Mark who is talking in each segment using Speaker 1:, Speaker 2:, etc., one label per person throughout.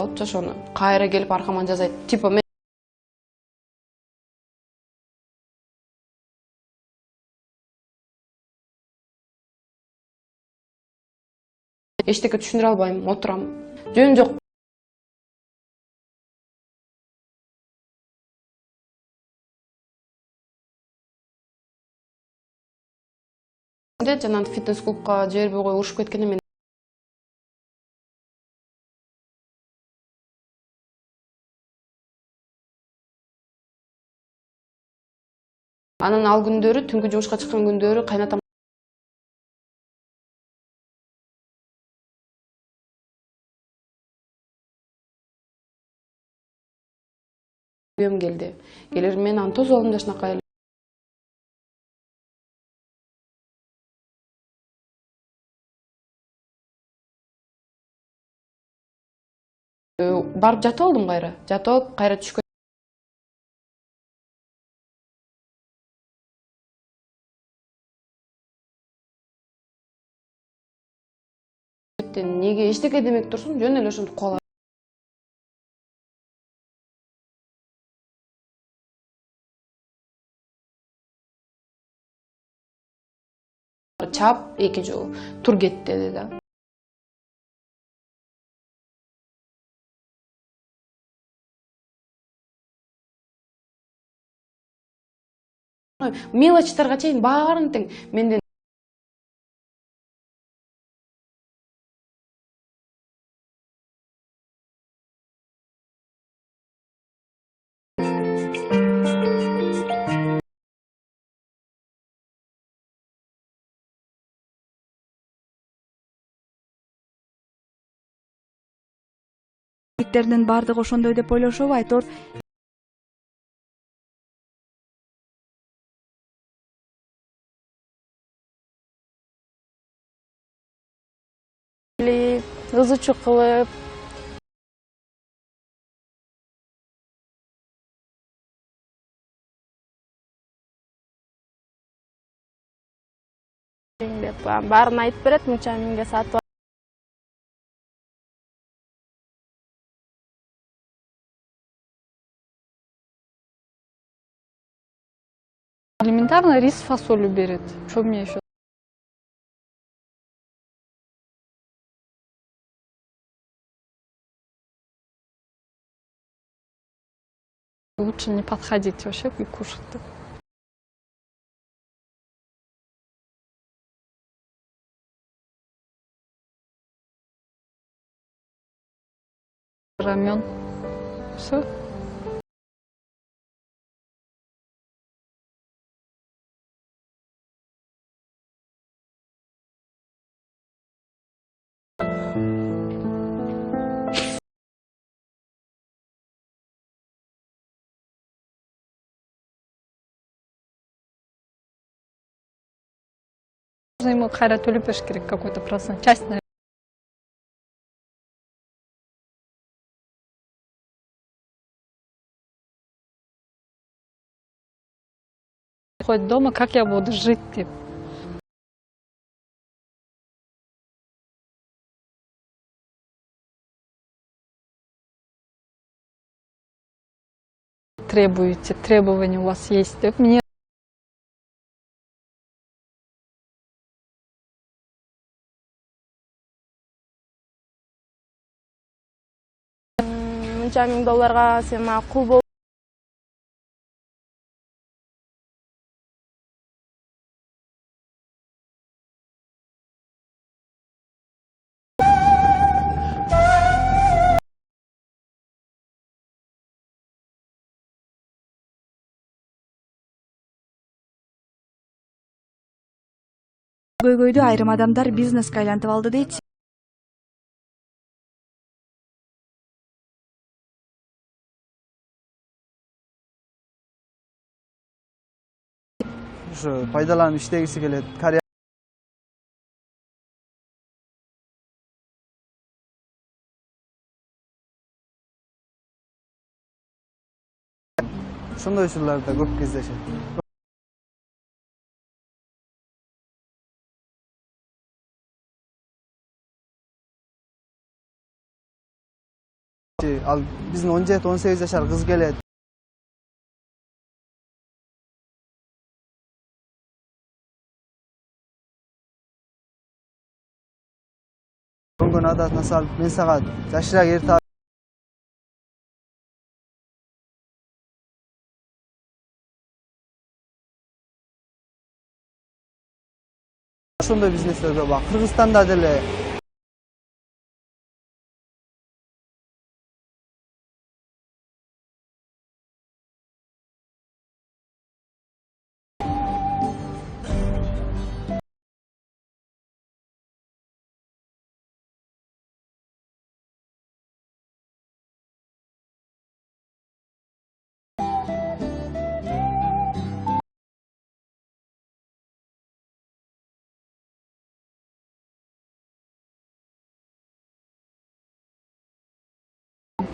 Speaker 1: алып ошону кайра келип аркаман жасайт. Типа мен эчтеке түшүндүрө албайм, отурам. Жөн жок. Жанагы фитнес-клубка жибербей коюп урушуп кеткенде мен анан ал күндөрү түнкү жумушка чыккан күндөрү кайнатам күйөөм келди. Келер мен аны тосуп алдым жашынакай эле. Барып жатып алдым кайра. Жатып алып кайра түшкөн. Неге эчтеке демек турсун, жөн эле ошентип куалар. Чап эки жолу тур кет деди да. Мелочтарга чейин баарын тең менден
Speaker 2: Эркектердин баардыгы ошондой деп ойлошобу? Айтор
Speaker 3: ызы чуу кылып деп баарын айтып берет, мынча миңге сатып
Speaker 4: Элементарно рис с фасолью берет. Что мне еще? Лучше не подходить вообще и кушать. Рамен. Все. Нужно ему кайра төлөп бериш керек, какой-то процент. Часть, наверное. Хоть дома, как я буду жить, типа. Требуете, требования у вас есть. Мне
Speaker 3: мынча миң долларга сен мага кул бол.
Speaker 2: көйгөйдү айрым адамдар бизнеске айлантып алды дейт.
Speaker 5: Ошо пайдаланып иштегиси келет. Ошондой учурларда көп кездешет. Al bizdin 17-18 yaşar kız geledi. Gün adatına salıp men sağa жашыраак эрте ошондой бизнестерге бак. Кыргызстанда деле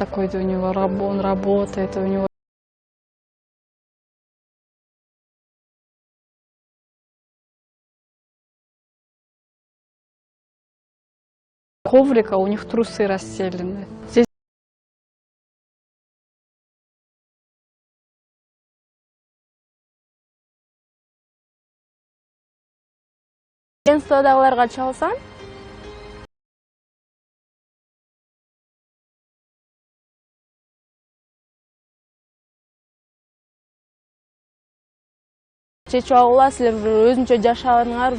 Speaker 4: Такой у него он работает, у него коврика, у них трусы расстелены. Здесь
Speaker 3: агентстводагыларга чалсам, чечип алгыла, силер өзүнчө жашагыңар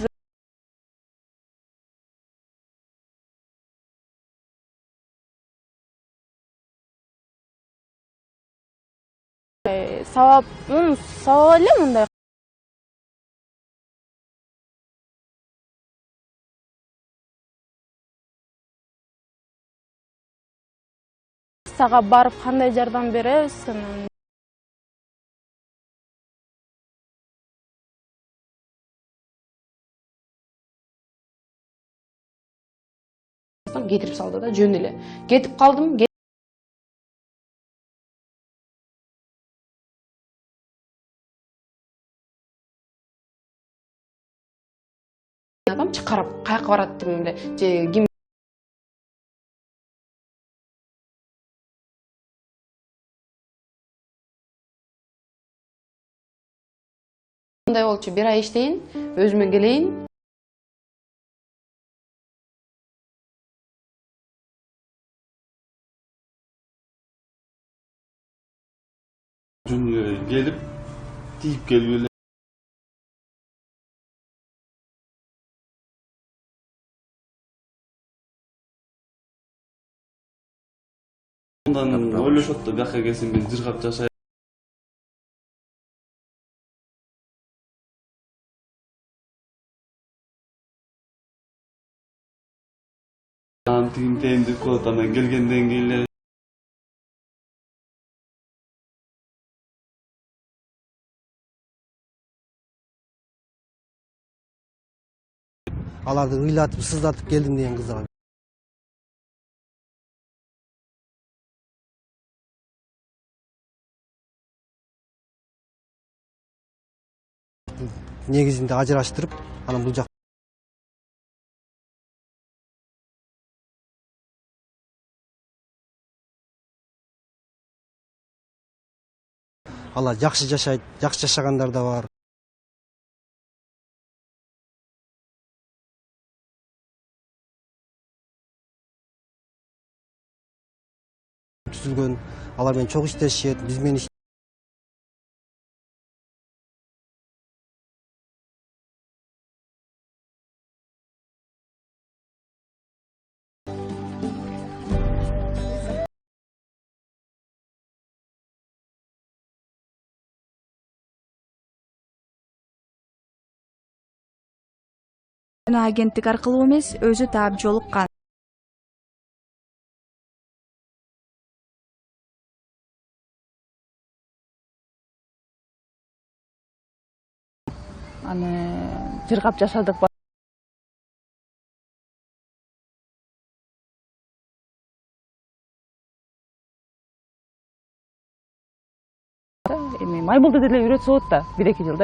Speaker 3: сабап эле мындай. Сага барып кандай жардам беребиз?
Speaker 1: Кетирип салды да жөн эле. Кетип калдым. Адам чакырып, каяка барат дегенде, же ким мындай болчу, бир ай иштейин, өзүмө келейин.
Speaker 6: Gelip deyip geliyorlar. Ondan ойлошот да бияка келсем биз жыргап жашайбыз. Тигин тейин деп коет, анан келгенден кийин эле
Speaker 5: аларды ыйлатып, сыздатып келдим деген кызга. Негизинде ажыраштырып, анан бул жак алар жакшы жашайт, жакшы жашагандар да бар. Түзүлгөн, алар менен чогуу иштешет, биз менен
Speaker 2: агенттик аркылуу эмес, өзү таап жолуккан.
Speaker 7: Аны жыргап жашадык. Эми май болду деле үйрөтүп болот да, 1-2 жылда.